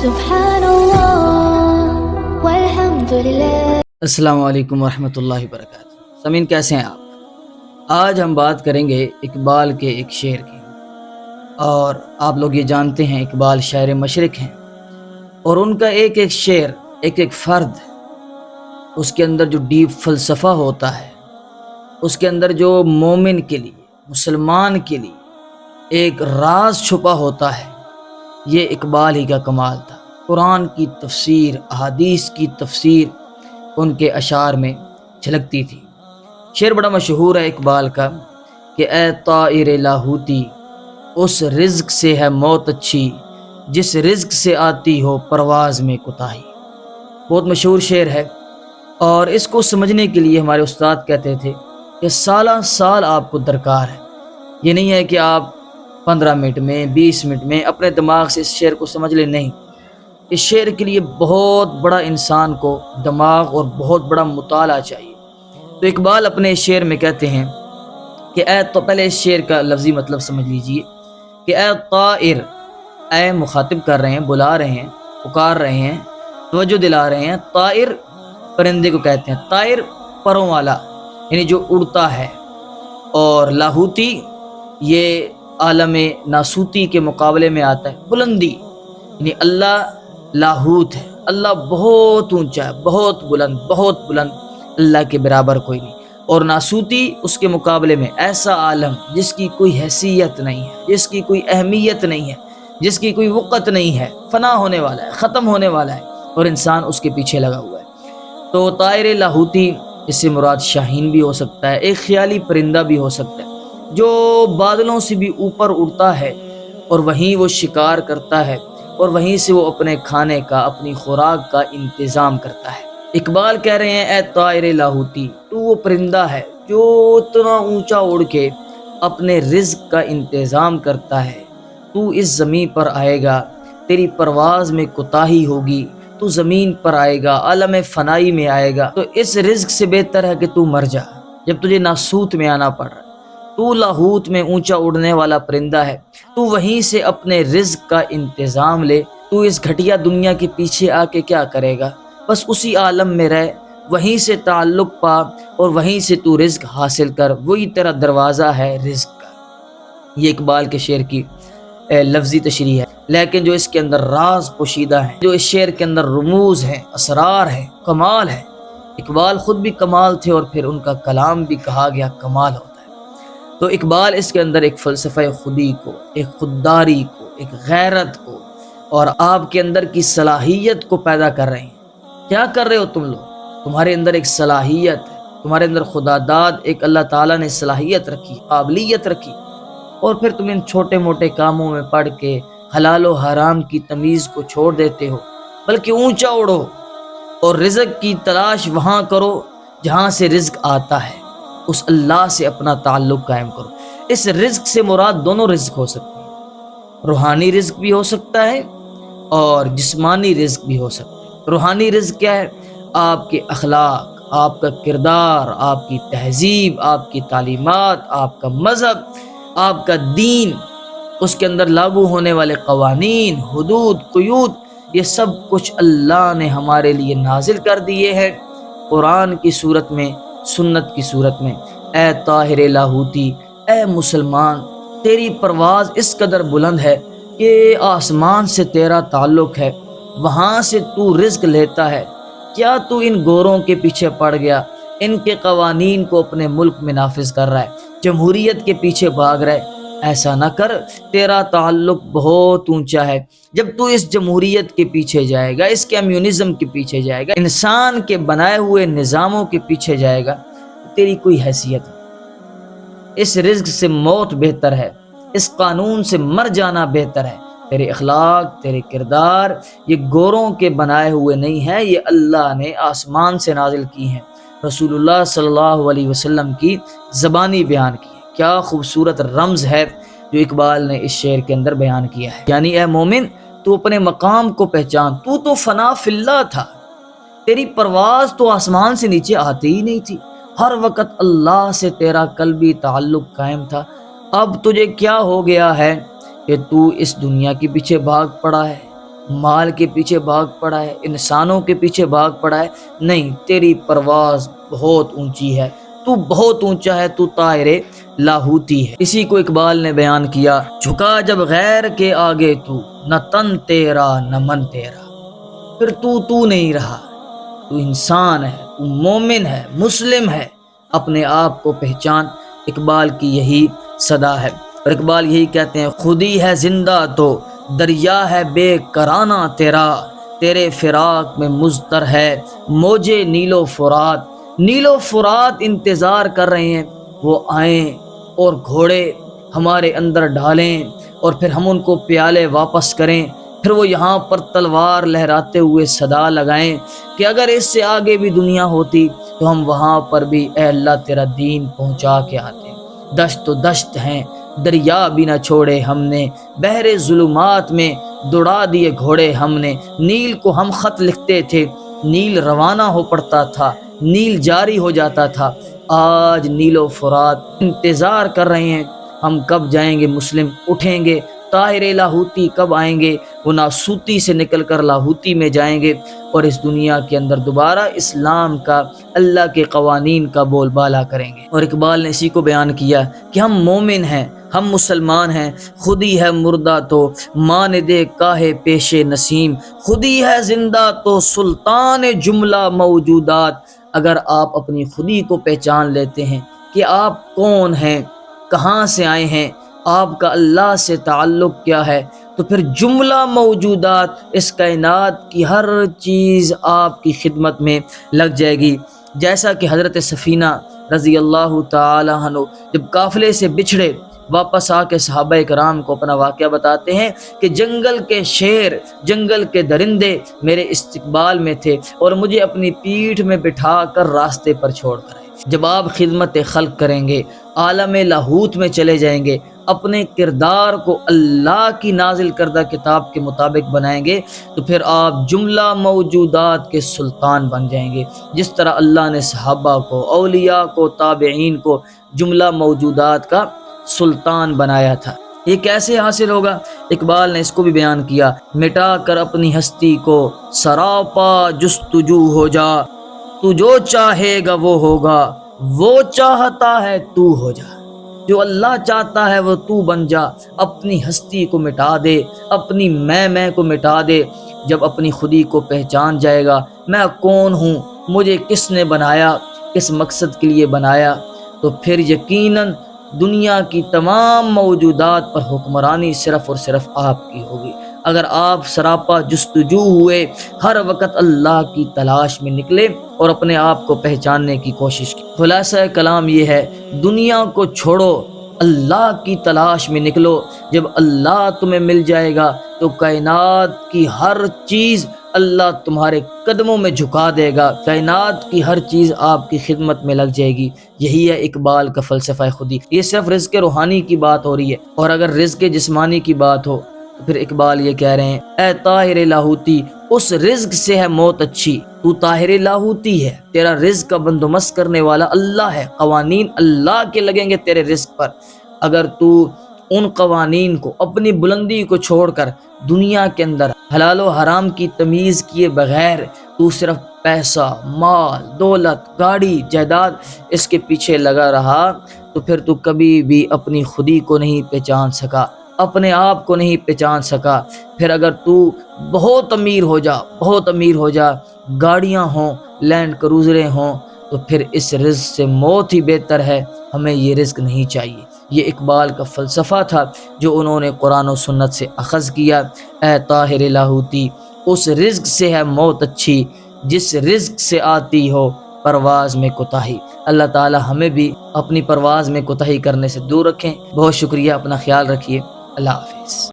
Subhanallah walhamdulillah. السلام علیکم ورحمۃ اللہ وبرکاتہ۔ سامعین کیسے ہیں آپ؟ آج ہم بات کریں گے اقبال کے ایک شعر کی، اور آپ لوگ یہ جانتے ہیں اقبال شاعر مشرق ہیں، اور ان کا ایک ایک شعر، ایک ایک فرد، اس کے اندر جو ڈیپ فلسفہ ہوتا ہے، اس کے اندر جو مومن کے لیے، مسلمان کے لیے ایک راز چھپا ہوتا ہے، یہ اقبال ہی کا کمال تھا۔ قرآن کی تفسیر، احادیث کی تفسیر ان کے اشعار میں جھلکتی تھی۔ شعر بڑا مشہور ہے اقبال کا کہ اے طائر لاہوتی، اس رزق سے ہے موت اچھی، جس رزق سے آتی ہو پرواز میں کوتاہی۔ بہت مشہور شعر ہے، اور اس کو سمجھنے کے لیے ہمارے استاد کہتے تھے کہ سالہ سال آپ کو درکار ہے۔ یہ نہیں ہے کہ آپ 15 منٹ میں، 20 منٹ میں اپنے دماغ سے اس شعر کو سمجھ لیں، نہیں۔ اس شعر کے لیے بہت بڑا انسان کو دماغ اور بہت بڑا مطالعہ چاہیے۔ تو اقبال اپنے شعر میں کہتے ہیں کہ تو پہلے اس شعر کا لفظی مطلب سمجھ لیجئے کہ اے طائر، اے مخاطب کر رہے ہیں، بلا رہے ہیں، پکار رہے ہیں، توجہ دلا رہے ہیں۔ طائر پرندے کو کہتے ہیں، طائر پروں والا، یعنی جو اڑتا ہے، اور لاہوتی یہ عالم ناسوتی کے مقابلے میں آتا ہے، بلندی، یعنی اللہ لاہوت ہے، اللہ بہت اونچا ہے، بہت بلند، اللہ کے برابر کوئی نہیں۔ اور ناسوتی اس کے مقابلے میں ایسا عالم جس کی کوئی حیثیت نہیں ہے، جس کی کوئی اہمیت نہیں ہے، جس کی کوئی وقت نہیں ہے، فنا ہونے والا ہے، ختم ہونے والا ہے، اور انسان اس کے پیچھے لگا ہوا ہے۔ تو طائر لاہوتی، اس سے مراد شاہین بھی ہو سکتا ہے، ایک خیالی پرندہ بھی ہو سکتا ہے جو بادلوں سے بھی اوپر اڑتا ہے، اور وہیں وہ شکار کرتا ہے، اور وہیں سے وہ اپنے کھانے کا، اپنی خوراک کا انتظام کرتا ہے۔ اقبال کہہ رہے ہیں اے طائر لاہوتی، تو وہ پرندہ ہے جو اتنا اونچا اڑ کے اپنے رزق کا انتظام کرتا ہے۔ تو اس زمین پر آئے گا، تیری پرواز میں کوتاہی ہوگی، تو زمین پر آئے گا، عالم فنائی میں آئے گا، تو اس رزق سے بہتر ہے کہ تو مر جا جب تجھے ناسوت میں آنا پڑ رہا ہے۔ تو لاہوت میں اونچا اڑنے والا پرندہ ہے، تو وہیں سے اپنے رزق کا انتظام لے۔ تو اس گھٹیا دنیا کے پیچھے آ کے کیا کرے گا؟ بس اسی عالم میں رہ، وہیں سے تعلق پا، اور وہیں سے تو رزق حاصل کر، وہی تیرا دروازہ ہے رزق کا۔ یہ اقبال کے شعر کی لفظی تشریح ہے، لیکن جو اس کے اندر راز پوشیدہ ہیں، جو اس شعر کے اندر رموز ہیں، اسرار ہیں، کمال ہے۔ اقبال خود بھی کمال تھے، اور پھر ان کا کلام بھی کہا گیا کمال ہوتا ہے۔ تو اقبال اس کے اندر ایک فلسفہ خودی کو، ایک خودداری کو، ایک غیرت کو، اور آپ کے اندر کی صلاحیت کو پیدا کر رہے ہیں۔ کیا کر رہے ہو تم لوگ؟ تمہارے اندر ایک صلاحیت ہے، تمہارے اندر خدا داد، ایک اللہ تعالیٰ نے صلاحیت رکھی، قابلیت رکھی، اور پھر تم ان چھوٹے موٹے کاموں میں پڑھ کے حلال و حرام کی تمیز کو چھوڑ دیتے ہو، بلکہ اونچا اڑو اور رزق کی تلاش وہاں کرو جہاں سے رزق آتا ہے، اس اللہ سے اپنا تعلق قائم کرو۔ اس رزق سے مراد دونوں رزق ہو سکتے ہیں، روحانی رزق بھی ہو سکتا ہے اور جسمانی رزق بھی ہو سکتا ہے۔ روحانی رزق کیا ہے؟ آپ کے اخلاق، آپ کا کردار، آپ کی تہذیب، آپ کی تعلیمات، آپ کا مذہب، آپ کا دین، اس کے اندر لاگو ہونے والے قوانین، حدود، قیود، یہ سب کچھ اللہ نے ہمارے لیے نازل کر دیے ہیں قرآن کی صورت میں، سنت کی صورت میں۔ اے طاہر لاہوتی، اے مسلمان، تیری پرواز اس قدر بلند ہے کہ آسمان سے تیرا تعلق ہے، وہاں سے تو رزق لیتا ہے۔ کیا تو ان گوروں کے پیچھے پڑ گیا، ان کے قوانین کو اپنے ملک میں نافذ کر رہا ہے، جمہوریت کے پیچھے بھاگ رہا ہے؟ ایسا نہ کر، تیرا تعلق بہت اونچا ہے۔ جب تو اس جمہوریت کے پیچھے جائے گا، اس کمیونزم کے پیچھے جائے گا، انسان کے بنائے ہوئے نظاموں کے پیچھے جائے گا، تیری کوئی حیثیت نہیں۔ اس رزق سے موت بہتر ہے، اس قانون سے مر جانا بہتر ہے۔ تیرے اخلاق، تیرے کردار یہ گوروں کے بنائے ہوئے نہیں ہیں، یہ اللہ نے آسمان سے نازل کی ہیں، رسول اللہ صلی اللہ علیہ وسلم کی زبانی بیان کی ہے۔ کیا خوبصورت رمز ہے جو اقبال نے اس شعر کے اندر بیان کیا ہے۔ یعنی اے مومن، تو اپنے مقام کو پہچان، تو فنا فی اللہ تھا، تیری پرواز تو آسمان سے نیچے آتی ہی نہیں تھی، ہر وقت اللہ سے تیرا قلبی تعلق قائم تھا۔ اب تجھے کیا ہو گیا ہے کہ تو اس دنیا کے پیچھے بھاگ پڑا ہے؟ مال کے پیچھے بھاگ پڑا ہے، انسانوں کے پیچھے بھاگ پڑا ہے، نہیں، تیری پرواز بہت اونچی ہے، تو بہت اونچا ہے، تو طائر لاہوتی ہے۔ اسی کو اقبال نے بیان کیا، جھکا جب غیر کے آگے تو، نہ تن تیرا نہ من تیرا، پھر تو نہیں رہا، تو انسان ہے، تو مومن ہے، مسلم ہے، اپنے آپ کو پہچان۔ اقبال کی یہی صدا ہے، اور اقبال یہی کہتے ہیں، خودی ہے زندہ تو دریا ہے بے کرانہ تیرا، تیرے فراق میں مضطر ہے موجے نیل و فرات۔ نیل و فرات انتظار کر رہے ہیں وہ آئیں اور گھوڑے ہمارے اندر ڈالیں اور پھر ہم ان کو پیالے واپس کریں، پھر وہ یہاں پر تلوار لہراتے ہوئے صدا لگائیں کہ اگر اس سے آگے بھی دنیا ہوتی تو ہم وہاں پر بھی اے اللہ تیرا دین پہنچا کے آتے۔ دشت و دشت ہیں دریا بھی نہ چھوڑے ہم نے، بحر ظلمات میں دوڑا دیے گھوڑے ہم نے۔ نیل کو ہم خط لکھتے تھے، نیل روانہ ہو پڑتا تھا، نیل جاری ہو جاتا تھا۔ آج نیل و فرات انتظار کر رہے ہیں، ہم کب جائیں گے مسلم، اٹھیں گے، طاہر لاہوتی کب آئیں گے، وہ ناسوتی سے نکل کر لاہوتی میں جائیں گے اور اس دنیا کے اندر دوبارہ اسلام کا، اللہ کے قوانین کا بول بالا کریں گے۔ اور اقبال نے اسی کو بیان کیا کہ ہم مومن ہیں، ہم مسلمان ہیں، خودی ہے مردہ تو ماند کاہے پیش نسیم، خودی ہے زندہ تو سلطان جملہ موجودات۔ اگر آپ اپنی خودی کو پہچان لیتے ہیں کہ آپ کون ہیں، کہاں سے آئے ہیں، آپ کا اللہ سے تعلق کیا ہے، تو پھر جملہ موجودات، اس کائنات کی ہر چیز آپ کی خدمت میں لگ جائے گی۔ جیسا کہ حضرت سفینہ رضی اللہ تعالی عنہ جب قافلے سے بچھڑے، واپس آ کے صحابہ کرام کو اپنا واقعہ بتاتے ہیں کہ جنگل کے شیر، جنگل کے درندے میرے استقبال میں تھے اور مجھے اپنی پیٹھ میں بٹھا کر راستے پر چھوڑ کر آئے۔ جب آپ خدمت خلق کریں گے، عالم لاہوت میں چلے جائیں گے، اپنے کردار کو اللہ کی نازل کردہ کتاب کے مطابق بنائیں گے، تو پھر آپ جملہ موجودات کے سلطان بن جائیں گے، جس طرح اللہ نے صحابہ کو، اولیاء کو، تابعین کو جملہ موجودات کا سلطان بنایا تھا۔ یہ کیسے حاصل ہوگا؟ اقبال نے اس کو بھی بیان کیا، مٹا کر اپنی ہستی کو سراپا جستجو ہو جا، تو جو چاہے گا وہ ہوگا، وہ چاہتا ہے تو ہو جا۔ جو اللہ چاہتا ہے وہ تو بن جا، اپنی ہستی کو مٹا دے، اپنی میں کو مٹا دے۔ جب اپنی خودی کو پہچان جائے گا، میں کون ہوں، مجھے کس نے بنایا، کس مقصد کے لیے بنایا، تو پھر یقیناً دنیا کی تمام موجودات پر حکمرانی صرف اور صرف آپ کی ہوگی۔ اگر آپ سراپا جستجو ہوئے، ہر وقت اللہ کی تلاش میں نکلے اور اپنے آپ کو پہچاننے کی کوشش کی۔ خلاصہ کلام یہ ہے، دنیا کو چھوڑو، اللہ کی تلاش میں نکلو۔ جب اللہ تمہیں مل جائے گا تو کائنات کی ہر چیز اللہ تمہارے قدموں میں جھکا دے گا، کائنات کی ہر چیز آپ کی خدمت میں لگ جائے گی۔ یہی ہے اقبال کا فلسفہ خودی۔ یہ صرف رزق روحانی کی بات ہو رہی ہے، اور اگر رزق جسمانی کی بات ہو تو پھر اقبال یہ کہہ رہے ہیں، اے طاہر لاہوتی، اس رزق سے ہے موت اچھی، تو طاہر لاہوتی ہے، تیرا رزق کا بندوبست کرنے والا اللہ ہے، قوانین اللہ کے لگیں گے تیرے رزق پر۔ اگر تو ان قوانین کو، اپنی بلندی کو چھوڑ کر دنیا کے اندر حلال و حرام کی تمیز کیے بغیر تو صرف پیسہ، مال، دولت، گاڑی، جائیداد اس کے پیچھے لگا رہا، تو پھر تو کبھی بھی اپنی خودی کو نہیں پہچان سکا، اپنے آپ کو نہیں پہچان سکا۔ پھر اگر تو بہت امیر ہو جا، بہت امیر ہو جا، گاڑیاں ہوں، لینڈ کروزریں ہوں، تو پھر اس رزق سے موت ہی بہتر ہے، ہمیں یہ رزق نہیں چاہیے۔ یہ اقبال کا فلسفہ تھا جو انہوں نے قرآن و سنت سے اخذ کیا۔ اے طاہر لاہوتی، اس رزق سے ہے موت اچھی جس رزق سے آتی ہو پرواز میں کوتاہی۔ اللہ تعالی ہمیں بھی اپنی پرواز میں کوتاہی کرنے سے دور رکھیں۔ بہت شکریہ، اپنا خیال رکھیے، اللہ حافظ۔